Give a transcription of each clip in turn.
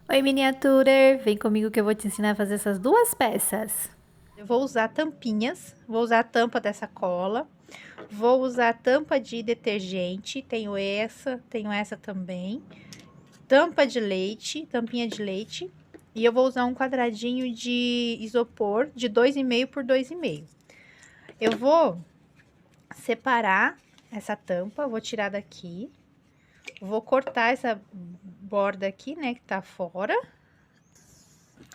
Oi, miniatura! Vem comigo que eu vou te ensinar a fazer essas duas peças. Eu vou usar tampinhas, vou usar a tampa dessa cola, vou usar a tampa de detergente, tenho essa também, tampa de leite, tampinha de leite, e eu vou usar um quadradinho de isopor de 2,5 por 2,5. Eu vou separar essa tampa, vou tirar daqui, vou cortar essa borda aqui, né, que tá fora.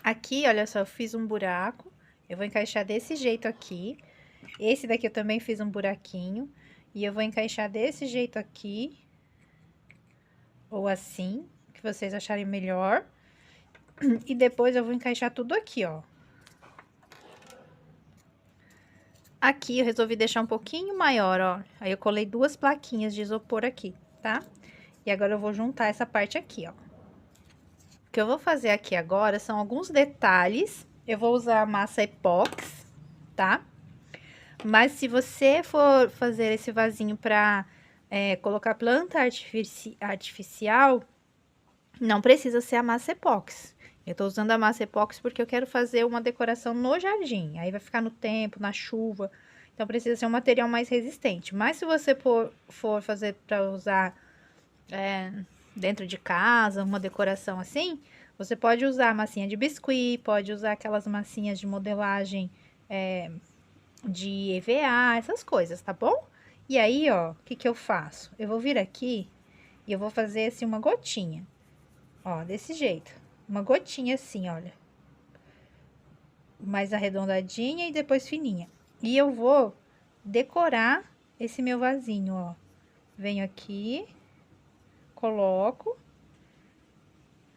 Aqui, olha só, eu fiz um buraco, eu vou encaixar desse jeito aqui. Esse daqui eu também fiz um buraquinho. E eu vou encaixar desse jeito aqui. Ou assim, que vocês acharem melhor. E depois eu vou encaixar tudo aqui, ó. Aqui eu resolvi deixar um pouquinho maior, ó. Aí eu colei duas plaquinhas de isopor aqui, tá? E agora eu vou juntar essa parte aqui, ó. O que eu vou fazer aqui agora são alguns detalhes. Eu vou usar a massa epóxi, tá? Mas se você for fazer esse vasinho pra colocar planta artificial, não precisa ser a massa epóxi. Eu tô usando a massa epóxi porque eu quero fazer uma decoração no jardim. Aí vai ficar no tempo, na chuva. Então precisa ser um material mais resistente. Mas se você for fazer para usar dentro de casa, uma decoração assim, você pode usar massinha de biscuit, pode usar aquelas massinhas de modelagem de EVA, essas coisas, tá bom? E aí, ó, o que que eu faço? Eu vou vir aqui e eu vou fazer assim uma gotinha. Ó, desse jeito. Uma gotinha assim, olha. Mais arredondadinha e depois fininha. E eu vou decorar esse meu vasinho, ó. Venho aqui, coloco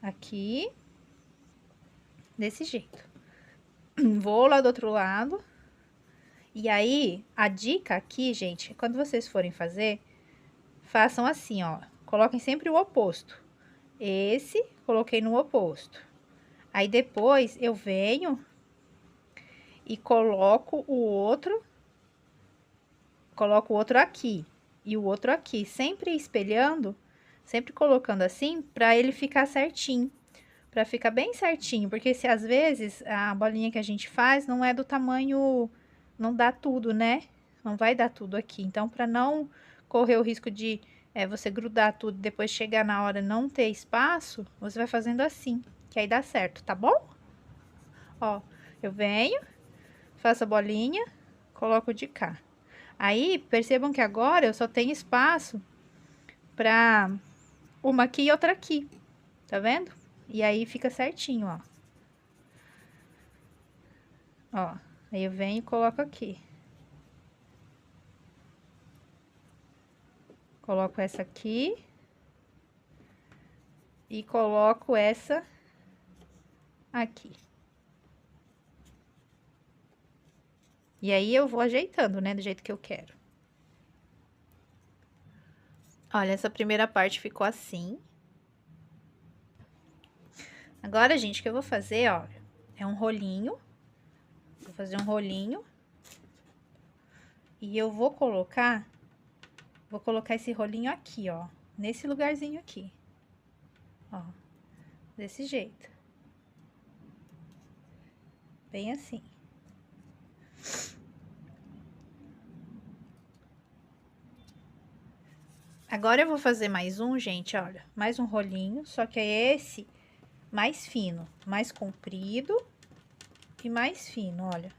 aqui, desse jeito. Vou lá do outro lado. E aí, a dica aqui, gente, quando vocês forem fazer, façam assim, ó. Coloquem sempre o oposto. Esse, coloquei no oposto. Aí depois eu venho e coloco o outro aqui e o outro aqui, sempre espelhando, sempre colocando assim para ele ficar certinho, para ficar bem certinho, porque se às vezes a bolinha que a gente faz não é do tamanho, não dá tudo, né? Não vai dar tudo aqui. Então, para não correr o risco de você grudar tudo e depois chegar na hora não ter espaço, você vai fazendo assim, que aí dá certo, tá bom? Ó, eu venho, faço a bolinha, coloco de cá. Aí, percebam que agora eu só tenho espaço pra uma aqui e outra aqui, tá vendo? E aí fica certinho, ó. Ó, aí eu venho e coloco aqui. Coloco essa aqui. E coloco essa aqui. E aí eu vou ajeitando, né, do jeito que eu quero. Olha, essa primeira parte ficou assim. Agora, gente, o que eu vou fazer, ó, é um rolinho. Vou fazer um rolinho. E eu vou colocar esse rolinho aqui, ó, nesse lugarzinho aqui. Ó, desse jeito. Bem assim. Agora eu vou fazer mais um, gente, olha, mais um rolinho, só que é esse mais fino, mais comprido e mais fino, olha.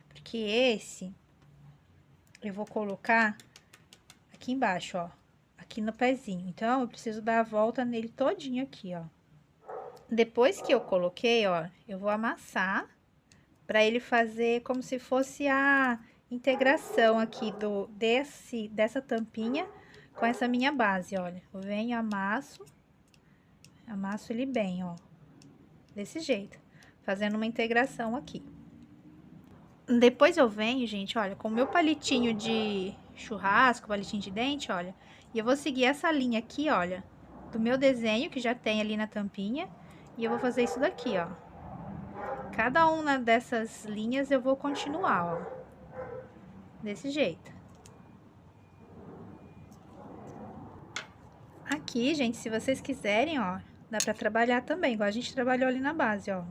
Porque esse eu vou colocar aqui embaixo, ó, aqui no pezinho. Então, eu preciso dar a volta nele todinho aqui, ó. Depois que eu coloquei, ó, eu vou amassar para ele fazer como se fosse a integração aqui dessa tampinha com essa minha base, olha. Eu venho, amasso ele bem, ó, desse jeito, fazendo uma integração aqui. Depois eu venho, gente, olha, com o meu palitinho de churrasco, palitinho de dente, olha, e eu vou seguir essa linha aqui, olha, do meu desenho que já tem ali na tampinha, e eu vou fazer isso daqui, ó. Cada uma dessas linhas eu vou continuar, ó, desse jeito. Aqui, gente, se vocês quiserem, ó, Dá pra trabalhar também, igual a gente trabalhou ali na base, ó.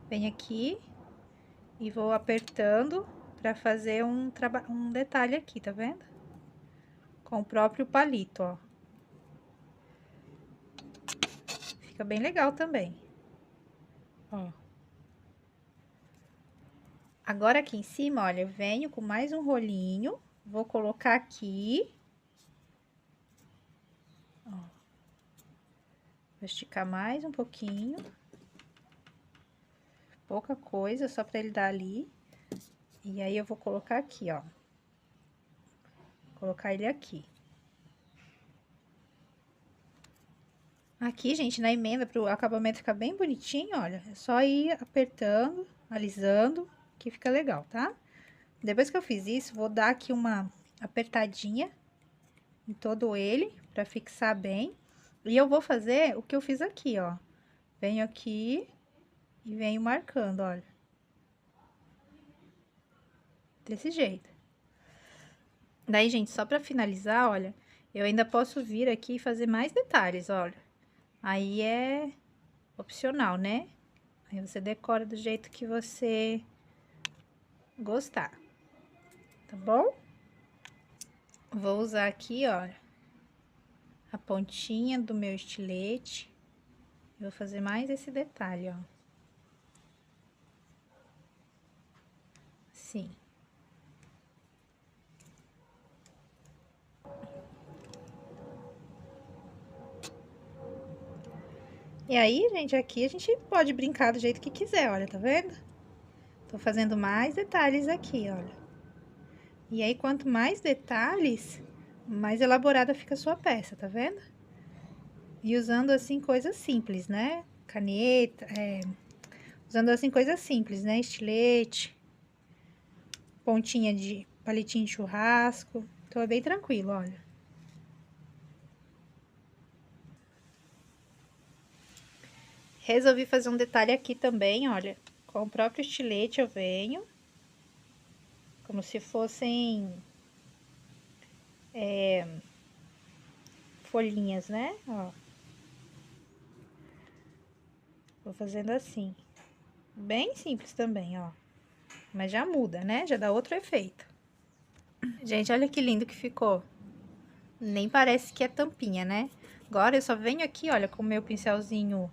Vem aqui e vou apertando pra fazer um detalhe aqui, tá vendo? Com o próprio palito, ó. Fica bem legal também. Ó. Agora aqui em cima, olha, eu venho com mais um rolinho, vou colocar aqui. Ó. Vou esticar mais um pouquinho. Pouca coisa, só pra ele dar ali. E aí, eu vou colocar aqui, ó. Colocar ele aqui. Aqui, gente, na emenda, pro acabamento ficar bem bonitinho, olha, é só ir apertando, alisando, que fica legal, tá? Depois que eu fiz isso, vou dar aqui uma apertadinha em todo ele, pra fixar bem. E eu vou fazer o que eu fiz aqui, ó. Venho aqui e venho marcando, olha. Desse jeito. Daí, gente, só pra finalizar, olha, eu ainda posso vir aqui e fazer mais detalhes, olha. Aí é opcional, né? Aí você decora do jeito que você gostar, tá bom? Vou usar aqui, olha, a pontinha do meu estilete. Vou fazer mais esse detalhe, ó. Assim. E aí, gente, aqui a gente pode brincar do jeito que quiser, olha, tá vendo? Tô fazendo mais detalhes aqui, olha. E aí, quanto mais detalhes, mais elaborada fica a sua peça, tá vendo? E usando, assim, coisas simples, né? Caneta, usando, assim, coisas simples, né? Estilete, pontinha de palitinho de churrasco. Então, é bem tranquilo, olha. Resolvi fazer um detalhe aqui também, olha. Com o próprio estilete eu venho. Como se fossem folhinhas, né? Ó. Vou fazendo assim. Bem simples também, ó. Mas já muda, né? Já dá outro efeito. Gente, olha que lindo que ficou. Nem parece que é tampinha, né? Agora eu só venho aqui, olha, com o meu pincelzinho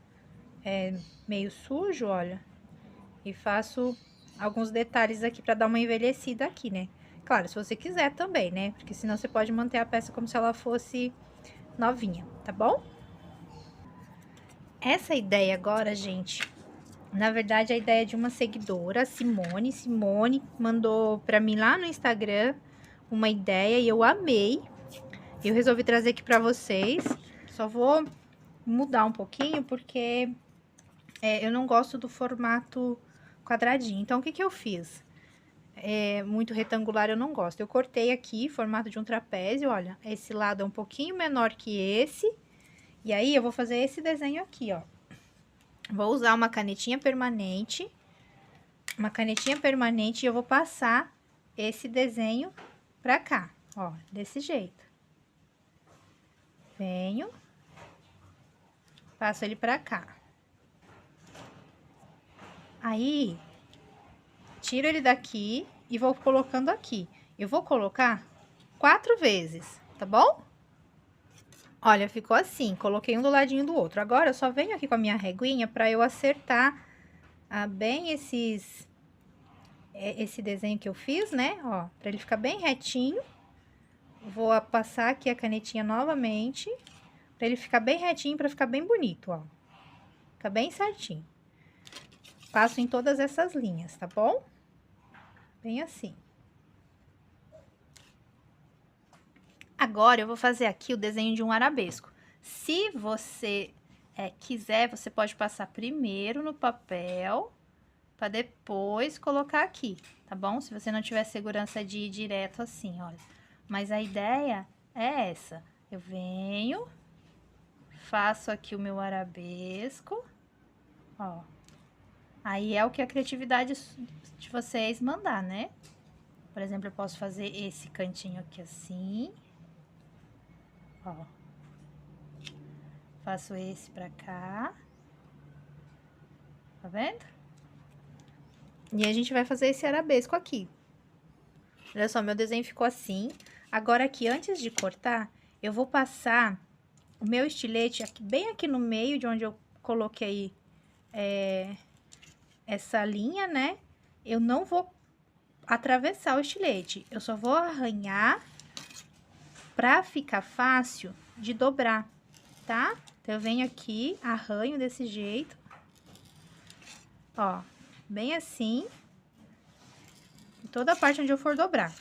meio sujo, olha. E faço alguns detalhes aqui pra dar uma envelhecida aqui, né? Claro, se você quiser também, né? Porque senão você pode manter a peça como se ela fosse novinha, tá bom? Essa ideia agora, gente, na verdade, a ideia é de uma seguidora, Simone. Simone mandou pra mim lá no Instagram uma ideia e eu amei. Eu resolvi trazer aqui pra vocês. Só vou mudar um pouquinho porque eu não gosto do formato quadradinho. Então, o que que eu fiz? Muito retangular eu não gosto. Eu cortei aqui, formato de um trapézio, olha. Esse lado é um pouquinho menor que esse. E aí, eu vou fazer esse desenho aqui, ó. Vou usar uma canetinha permanente. E eu vou passar esse desenho pra cá, ó, desse jeito. Venho, passo ele pra cá. Aí, tiro ele daqui e vou colocando aqui. Eu vou colocar 4 vezes, tá bom? Olha, ficou assim, coloquei um do ladinho do outro. Agora, eu só venho aqui com a minha reguinha pra eu acertar bem esse desenho que eu fiz, né? Ó, pra ele ficar bem retinho. Vou passar aqui a canetinha novamente, pra ele ficar bem retinho, pra ficar bem bonito, ó. Fica bem certinho. Passo em todas essas linhas, tá bom? Bem assim. Agora, eu vou fazer aqui o desenho de um arabesco. Se você quiser, você pode passar primeiro no papel, pra depois colocar aqui, tá bom? Se você não tiver segurança de ir direto assim, olha. Mas a ideia é essa. Eu venho, faço aqui o meu arabesco, ó. Aí é o que a criatividade de vocês mandar, né? Por exemplo, eu posso fazer esse cantinho aqui assim, ó. Faço esse pra cá. Tá vendo? E a gente vai fazer esse arabesco aqui. Olha só, meu desenho ficou assim. Agora aqui, antes de cortar, eu vou passar o meu estilete aqui, bem aqui no meio de onde eu coloquei essa linha, né? Eu não vou atravessar o estilete, eu só vou arranhar pra ficar fácil de dobrar, tá? Então, eu venho aqui, arranho desse jeito. Ó, bem assim. Em toda a parte onde eu for dobrar.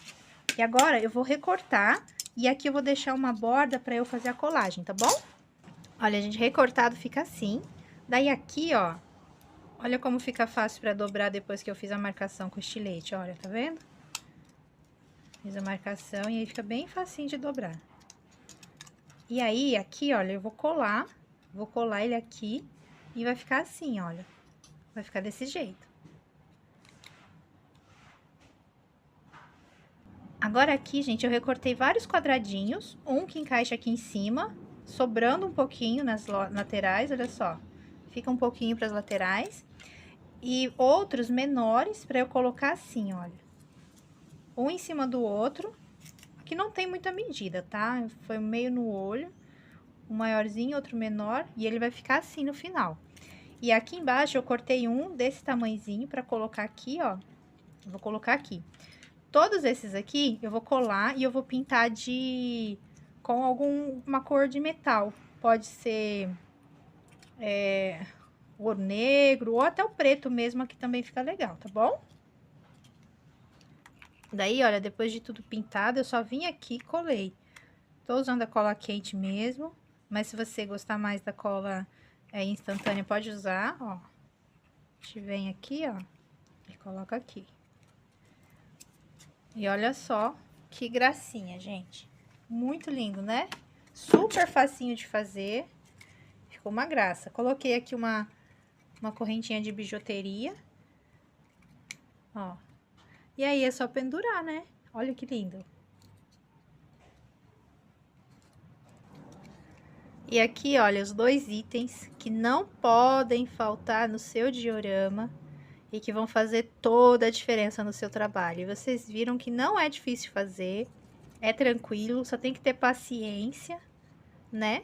E agora, eu vou recortar. E aqui eu vou deixar uma borda pra eu fazer a colagem, tá bom? Olha, gente, recortado fica assim. Daí aqui, ó. Olha como fica fácil pra dobrar depois que eu fiz a marcação com o estilete, olha, tá vendo? Fiz a marcação e aí fica bem facinho de dobrar. E aí, aqui, olha, eu vou colar ele aqui e vai ficar assim, olha. Vai ficar desse jeito. Agora aqui, gente, eu recortei vários quadradinhos, um que encaixa aqui em cima, sobrando um pouquinho nas laterais, olha só. Fica um pouquinho para as laterais. E outros menores para eu colocar assim, olha. Um em cima do outro. Aqui não tem muita medida, tá? Foi meio no olho. Um maiorzinho, outro menor. E ele vai ficar assim no final. E aqui embaixo eu cortei um desse tamanhozinho para colocar aqui, ó. Eu vou colocar aqui. Todos esses aqui eu vou colar e eu vou pintar com alguma cor de metal. Pode ser ouro negro ou até o preto mesmo, aqui também fica legal, tá bom? Daí, olha, depois de tudo pintado, eu só vim aqui e colei. Tô usando a cola quente mesmo, mas se você gostar mais da cola instantânea, pode usar, ó. A gente vem aqui, ó, e coloca aqui. E olha só que gracinha, gente. Muito lindo, né? Super facinho de fazer. Ficou uma graça. Coloquei aqui uma correntinha de bijuteria. Ó. E aí é só pendurar, né? Olha que lindo. E aqui, olha, os dois itens que não podem faltar no seu diorama e que vão fazer toda a diferença no seu trabalho. E vocês viram que não é difícil fazer, é tranquilo, só tem que ter paciência, né?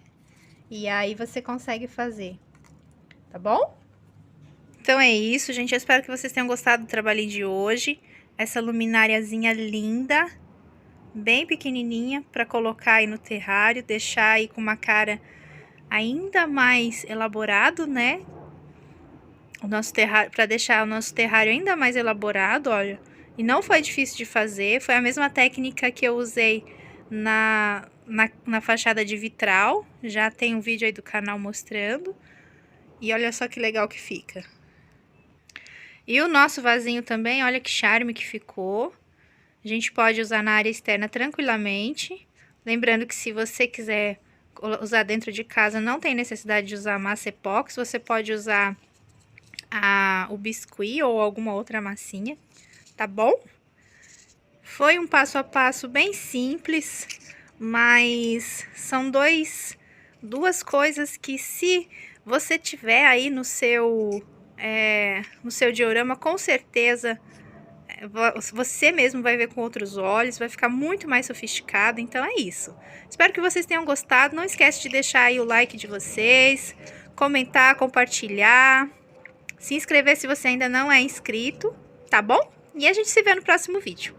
E aí você consegue fazer, tá bom? Então é isso, gente. Eu espero que vocês tenham gostado do trabalhinho de hoje. Essa lumináriazinha linda, bem pequenininha, para colocar aí no terrário, deixar aí com uma cara ainda mais elaborado, né? O nosso terrário, para deixar o nosso terrário ainda mais elaborado, olha. E não foi difícil de fazer, foi a mesma técnica que eu usei na fachada de vitral. Já tem um vídeo aí do canal mostrando. E olha só que legal que fica. E o nosso vasinho também, olha que charme que ficou. A gente pode usar na área externa tranquilamente. Lembrando que se você quiser usar dentro de casa, não tem necessidade de usar massa epóxi. Você pode usar o biscuit ou alguma outra massinha, tá bom? Foi um passo a passo bem simples, mas são duas coisas que, se você tiver aí no seu diorama, com certeza você mesmo vai ver com outros olhos, vai ficar muito mais sofisticado. Então é isso. Espero que vocês tenham gostado. Não esquece de deixar aí o like de vocês, comentar, compartilhar, se inscrever se você ainda não é inscrito, tá bom? E a gente se vê no próximo vídeo.